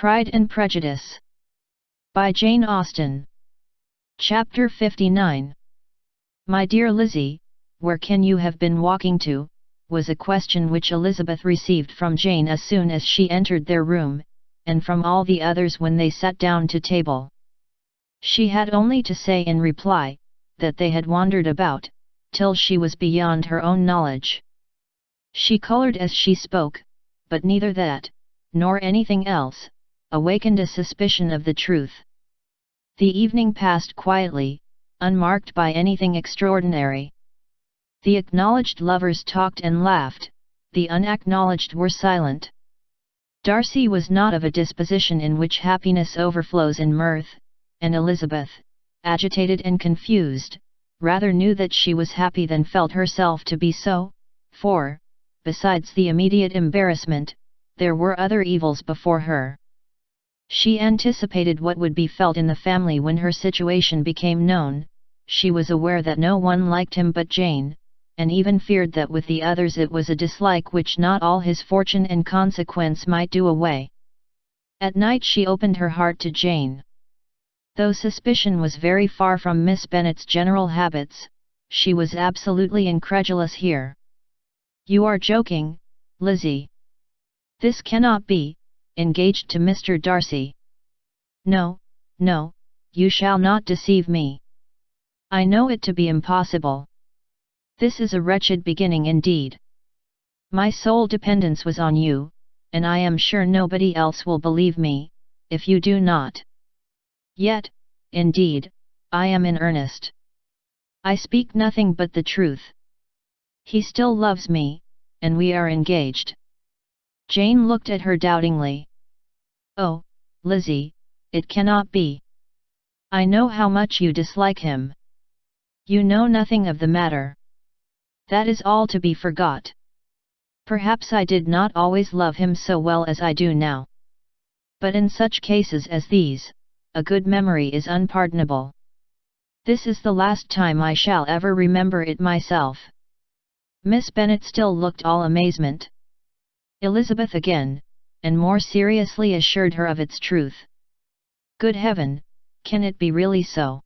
Pride and Prejudice by Jane Austen. Chapter 59. My dear Lizzie, where can you have been walking to? Was a question which Elizabeth received from Jane as soon as she entered their room, and from all the others when they sat down to table. She had only to say in reply, that they had wandered about, till she was beyond her own knowledge. She coloured as she spoke, but neither that, nor anything else, awakened a suspicion of the truth. The evening passed quietly, unmarked by anything extraordinary. The acknowledged lovers talked and laughed, the unacknowledged were silent. Darcy was not of a disposition in which happiness overflows in mirth, and Elizabeth, agitated and confused, rather knew that she was happy than felt herself to be so, for, besides the immediate embarrassment, there were other evils before her. She anticipated what would be felt in the family when her situation became known. She was aware that no one liked him but Jane, and even feared that with the others it was a dislike which not all his fortune and consequence might do away. At night she opened her heart to Jane. Though suspicion was very far from Miss Bennet's general habits, she was absolutely incredulous here. "You are joking, Lizzie. This cannot be, engaged to Mr. Darcy. No, no, you shall not deceive me. I know it to be impossible. This is a wretched beginning indeed. My sole dependence was on you, and I am sure nobody else will believe me, if you do not. Yet, indeed, I am in earnest. I speak nothing but the truth. He still loves me, and we are engaged." Jane looked at her doubtingly. "Oh, Lizzie, it cannot be. I know how much you dislike him. You know nothing of the matter. That is all to be forgot. Perhaps I did not always love him so well as I do now. But in such cases as these, a good memory is unpardonable. This is the last time I shall ever remember it myself." Miss Bennet still looked all amazement. Elizabeth again, and more seriously assured her of its truth. "Good heaven, can it be really so?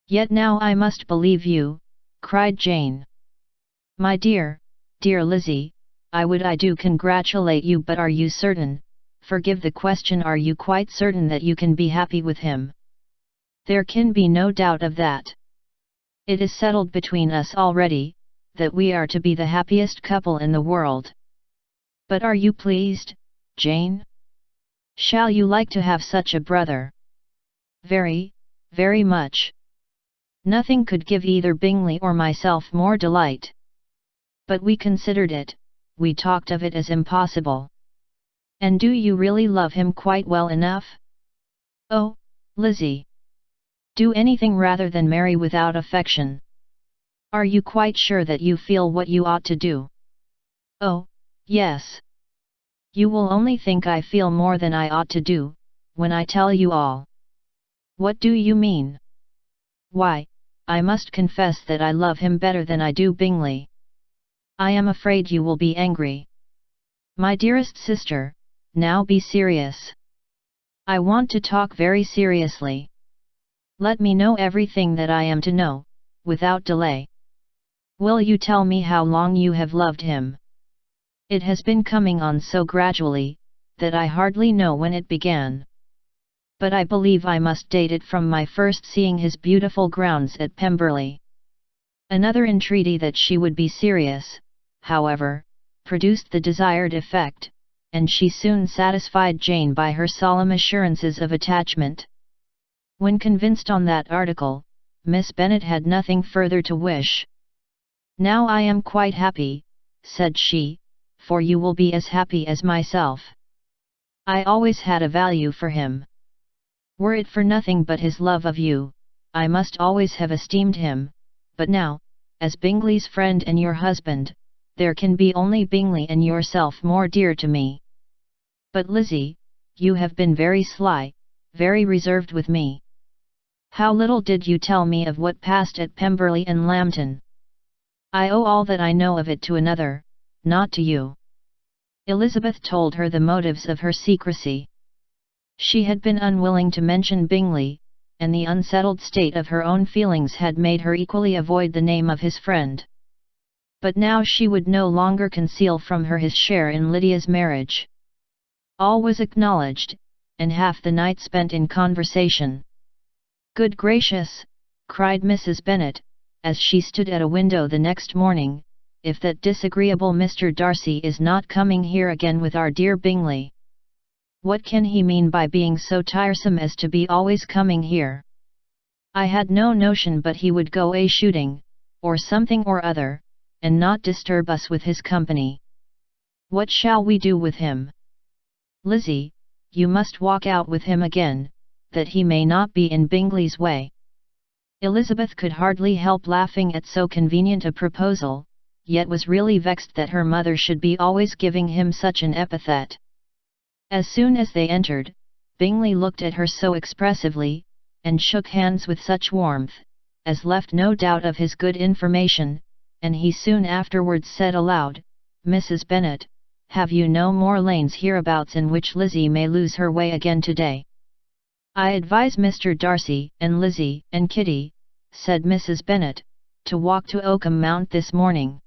Yet now I must believe you," cried Jane. "My dear, dear Lizzie, I do congratulate you, but are you certain, forgive the question, are you quite certain that you can be happy with him?" "There can be no doubt of that. It is settled between us already, that we are to be the happiest couple in the world. But are you pleased, Jane? Shall you like to have such a brother?" "Very, very much. Nothing could give either Bingley or myself more delight. But we considered it, we talked of it as impossible." "And do you really love him quite well enough?" "Oh, Lizzie! Do anything rather than marry without affection. Are you quite sure that you feel what you ought to do?" "Oh, yes. You will only think I feel more than I ought to do, when I tell you all." "What do you mean?" "Why, I must confess that I love him better than I do Bingley. I am afraid you will be angry." "My dearest sister, now be serious." "I want to talk very seriously. Let me know everything that I am to know, without delay. Will you tell me how long you have loved him?" "It has been coming on so gradually, that I hardly know when it began. But I believe I must date it from my first seeing his beautiful grounds at Pemberley." Another entreaty that she would be serious, however, produced the desired effect, and she soon satisfied Jane by her solemn assurances of attachment. When convinced on that article, Miss Bennet had nothing further to wish. "Now I am quite happy," said she, "for you will be as happy as myself. I always had a value for him. Were it for nothing but his love of you, I must always have esteemed him, but now, as Bingley's friend and your husband, there can be only Bingley and yourself more dear to me. But Lizzie, you have been very sly, very reserved with me. How little did you tell me of what passed at Pemberley and Lambton. I owe all that I know of it to another, not to you." Elizabeth told her the motives of her secrecy. She had been unwilling to mention Bingley, and the unsettled state of her own feelings had made her equally avoid the name of his friend. But now she would no longer conceal from her his share in Lydia's marriage. All was acknowledged, and half the night spent in conversation. "Good gracious!" cried Mrs. Bennet, as she stood at a window the next morning, "if that disagreeable Mr. Darcy is not coming here again with our dear Bingley! What can he mean by being so tiresome as to be always coming here? I had no notion but he would go a-shooting, or something or other, and not disturb us with his company. What shall we do with him? Lizzie, you must walk out with him again, that he may not be in Bingley's way." Elizabeth could hardly help laughing at so convenient a proposal, yet was really vexed that her mother should be always giving him such an epithet. As soon as they entered, Bingley looked at her so expressively, and shook hands with such warmth, as left no doubt of his good information, and he soon afterwards said aloud, "Mrs. Bennet, have you no more lanes hereabouts in which Lizzie may lose her way again today?" "I advise Mr. Darcy and Lizzie and Kitty," said Mrs. Bennet, "to walk to Oakham Mount this morning.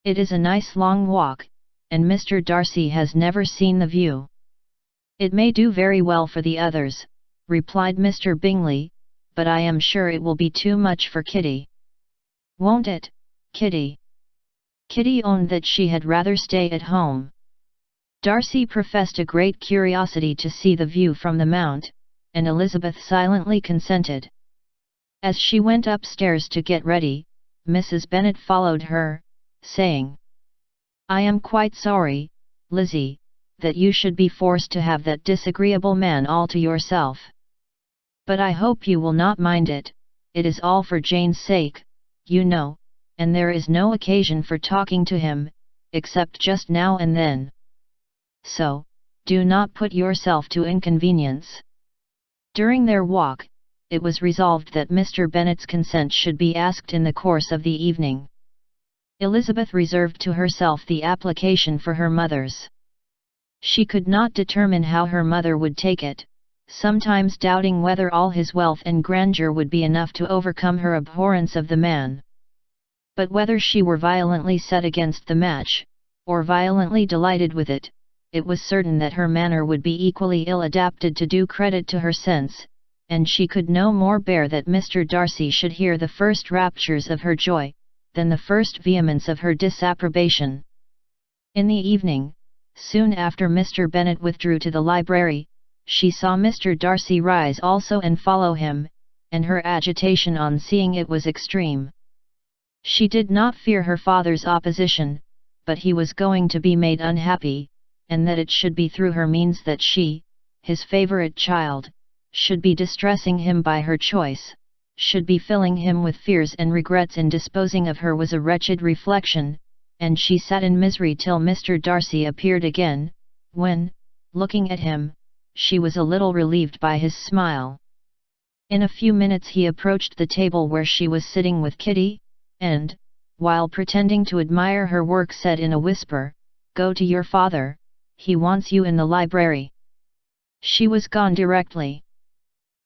It is a nice long walk, and Mr. Darcy has never seen the view." "It may do very well for the others," replied Mr. Bingley, "but I am sure it will be too much for Kitty." "Won't it, Kitty?" Kitty owned that she had rather stay at home. Darcy professed a great curiosity to see the view from the mount, and Elizabeth silently consented. As she went upstairs to get ready, Mrs. Bennet followed her, saying, "I am quite sorry, Lizzie, that you should be forced to have that disagreeable man all to yourself. But I hope you will not mind it, it is all for Jane's sake, you know, and there is no occasion for talking to him, except just now and then. So, do not put yourself to inconvenience." During their walk, it was resolved that Mr. Bennet's consent should be asked in the course of the evening. Elizabeth reserved to herself the application for her mother's. She could not determine how her mother would take it, sometimes doubting whether all his wealth and grandeur would be enough to overcome her abhorrence of the man. But whether she were violently set against the match, or violently delighted with it, it was certain that her manner would be equally ill adapted to do credit to her sense, and she could no more bear that Mr. Darcy should hear the first raptures of her joy, than the first vehemence of her disapprobation. In the evening, soon after Mr. Bennet withdrew to the library, she saw Mr. Darcy rise also and follow him, and her agitation on seeing it was extreme. She did not fear her father's opposition, but he was going to be made unhappy, and that it should be through her means that she, his favourite child, should be distressing him by her choice, should be filling him with fears and regrets in disposing of her was a wretched reflection, and she sat in misery till Mr. Darcy appeared again, when, looking at him, she was a little relieved by his smile. In a few minutes he approached the table where she was sitting with Kitty, and, while pretending to admire her work, said in a whisper, "Go to your father, he wants you in the library." She was gone directly.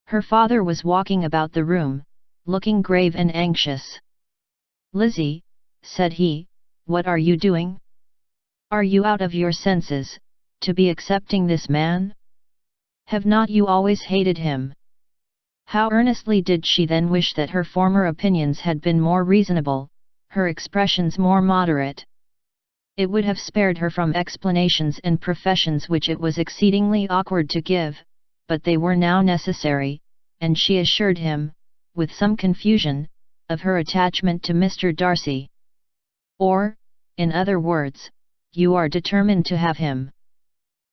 Her father was walking about the room, looking grave and anxious. "Lizzie," said he, "what are you doing? Are you out of your senses, to be accepting this man? Have not you always hated him?" How earnestly did she then wish that her former opinions had been more reasonable, her expressions more moderate. It would have spared her from explanations and professions which it was exceedingly awkward to give, but they were now necessary, and she assured him, with some confusion, of her attachment to Mr. Darcy. "Or, in other words, you are determined to have him.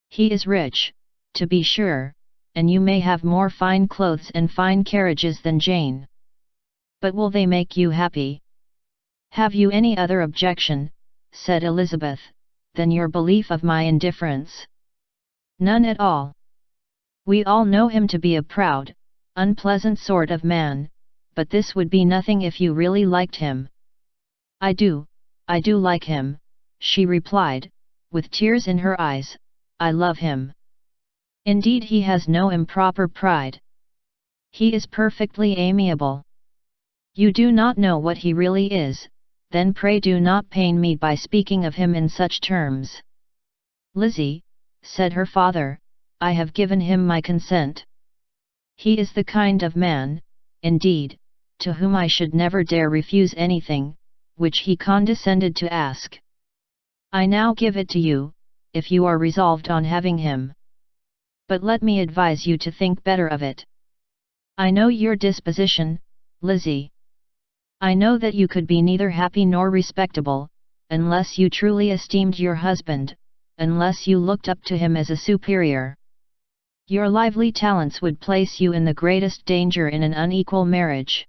He is rich, to be sure, and you may have more fine clothes and fine carriages than Jane. But will they make you happy? Have you any other objection," said Elizabeth, "than your belief of my indifference?" "None at all. We all know him to be a proud, unpleasant sort of man, but this would be nothing if you really liked him." I do like him," she replied, with tears in her eyes. "I love him. Indeed, he has no improper pride. He is perfectly amiable. You do not know what he really is, then pray do not pain me by speaking of him in such terms. Lizzie, said her father, I have given him my consent. He is the kind of man, indeed, to whom I should never dare refuse anything, which he condescended to ask. I now give it to you, if you are resolved on having him. But let me advise you to think better of it. I know your disposition, Lizzie. I know that you could be neither happy nor respectable, unless you truly esteemed your husband, unless you looked up to him as a superior. Your lively talents would place you in the greatest danger in an unequal marriage.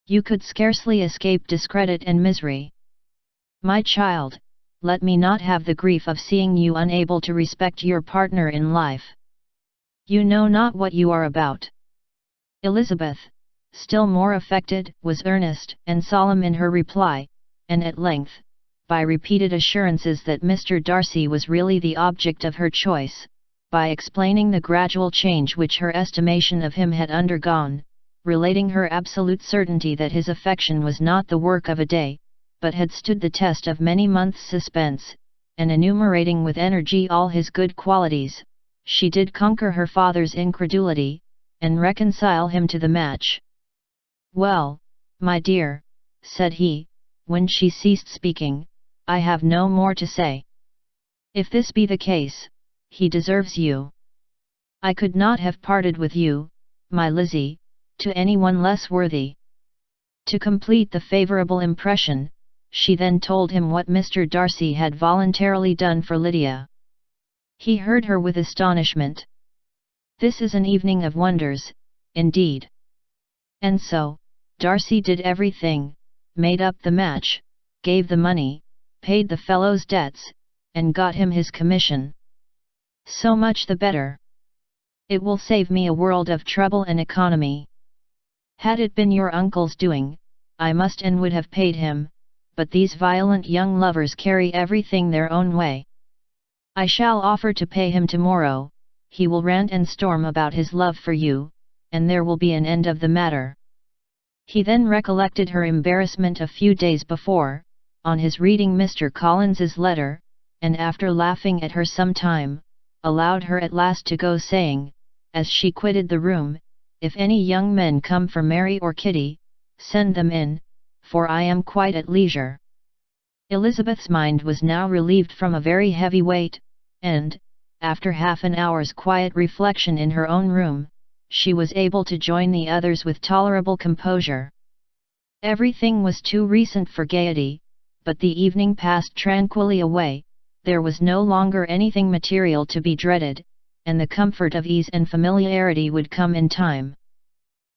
You could scarcely escape discredit and misery. My child, let me not have the grief of seeing you unable to respect your partner in life. You know not what you are about. Elizabeth, still more affected, was earnest and solemn in her reply, and at length, by repeated assurances that Mr. Darcy was really the object of her choice, by explaining the gradual change which her estimation of him had undergone, relating her absolute certainty that his affection was not the work of a day, but had stood the test of many months' suspense, and enumerating with energy all his good qualities, she did conquer her father's incredulity, and reconcile him to the match. Well, my dear, said he, when she ceased speaking, I have no more to say. If this be the case, he deserves you. I could not have parted with you, my Lizzie, to anyone less worthy. To complete the favourable impression, she then told him what Mr. Darcy had voluntarily done for Lydia. He heard her with astonishment. This is an evening of wonders, indeed. And so, Darcy did everything, made up the match, gave the money, paid the fellow's debts, and got him his commission. So much the better. It will save me a world of trouble and economy. Had it been your uncle's doing, I must and would have paid him, but these violent young lovers carry everything their own way. I shall offer to pay him tomorrow, he will rant and storm about his love for you, and there will be an end of the matter. He then recollected her embarrassment a few days before, on his reading Mr. Collins's letter, and after laughing at her some time, allowed her at last to go, saying, as she quitted the room, if any young men come for Mary or Kitty, send them in, for I am quite at leisure. Elizabeth's mind was now relieved from a very heavy weight, and, after half an hour's quiet reflection in her own room, she was able to join the others with tolerable composure. Everything was too recent for gaiety, but the evening passed tranquilly away, there was no longer anything material to be dreaded, and the comfort of ease and familiarity would come in time.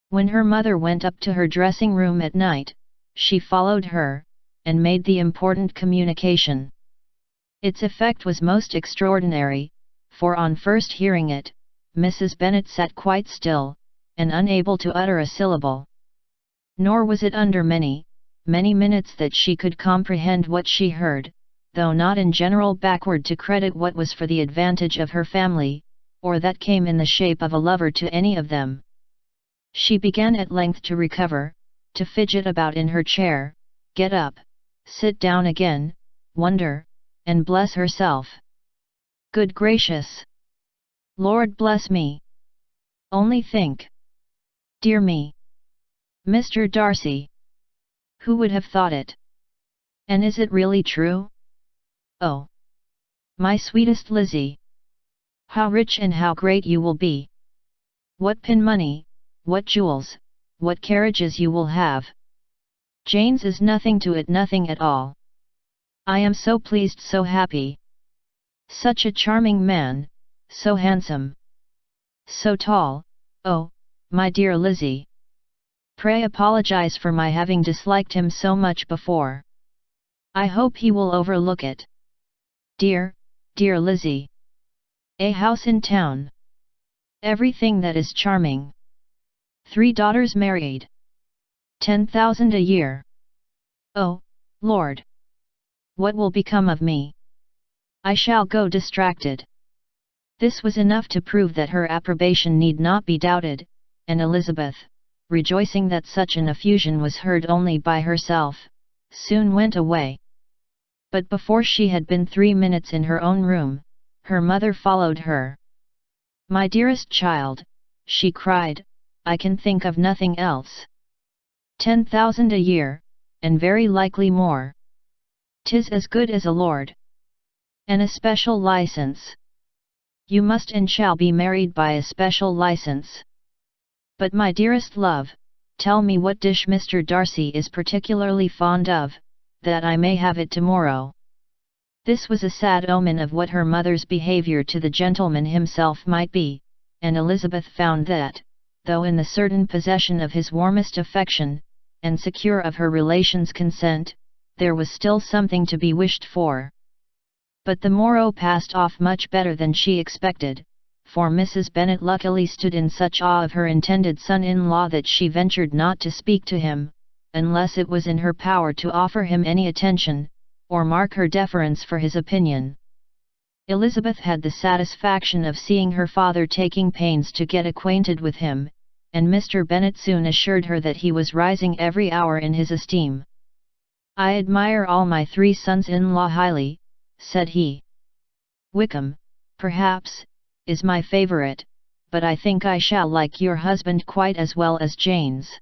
When her mother went up to her dressing room at night, she followed her, and made the important communication. Its effect was most extraordinary, for on first hearing it, Mrs. Bennet sat quite still, and unable to utter a syllable. Nor was it under many minutes that she could comprehend what she heard, though not in general backward to credit what was for the advantage of her family, or that came in the shape of a lover to any of them. She began at length to recover, to fidget about in her chair, get up, sit down again, wonder, and bless herself. Good gracious! Lord bless me! Only think! Dear me! Mr. Darcy! Who would have thought it? And is it really true? Oh! My sweetest Lizzie! How rich and how great you will be! What pin money, what jewels, what carriages you will have! Jane's is nothing to it, nothing at all. I am so pleased, so happy. Such a charming man, so handsome, so tall. Oh, my dear Lizzie! Pray apologize for my having disliked him so much before. I hope he will overlook it. Dear, dear Lizzie! A house in town. Everything that is charming. 3 daughters married. 10,000 a year. Oh, Lord! What will become of me? I shall go distracted. This was enough to prove that her approbation need not be doubted, and Elizabeth, rejoicing that such an effusion was heard only by herself, soon went away. But before she had been 3 minutes in her own room, her mother followed her. "My dearest child," she cried, "I can think of nothing else. 10,000 a year, and very likely more. 'Tis as good as a lord. And a special license. You must and shall be married by a special license. But my dearest love, tell me what dish Mr. Darcy is particularly fond of, that I may have it tomorrow." This was a sad omen of what her mother's behaviour to the gentleman himself might be, and Elizabeth found that, though in the certain possession of his warmest affection, and secure of her relations' consent, there was still something to be wished for. But the morrow passed off much better than she expected, for Mrs. Bennet luckily stood in such awe of her intended son-in-law that she ventured not to speak to him, unless it was in her power to offer him any attention, or mark her deference for his opinion. Elizabeth had the satisfaction of seeing her father taking pains to get acquainted with him, and Mr. Bennet soon assured her that he was rising every hour in his esteem. "I admire all my 3 sons-in-law highly," said he. "Wickham, perhaps, is my favourite, but I think I shall like your husband quite as well as Jane's."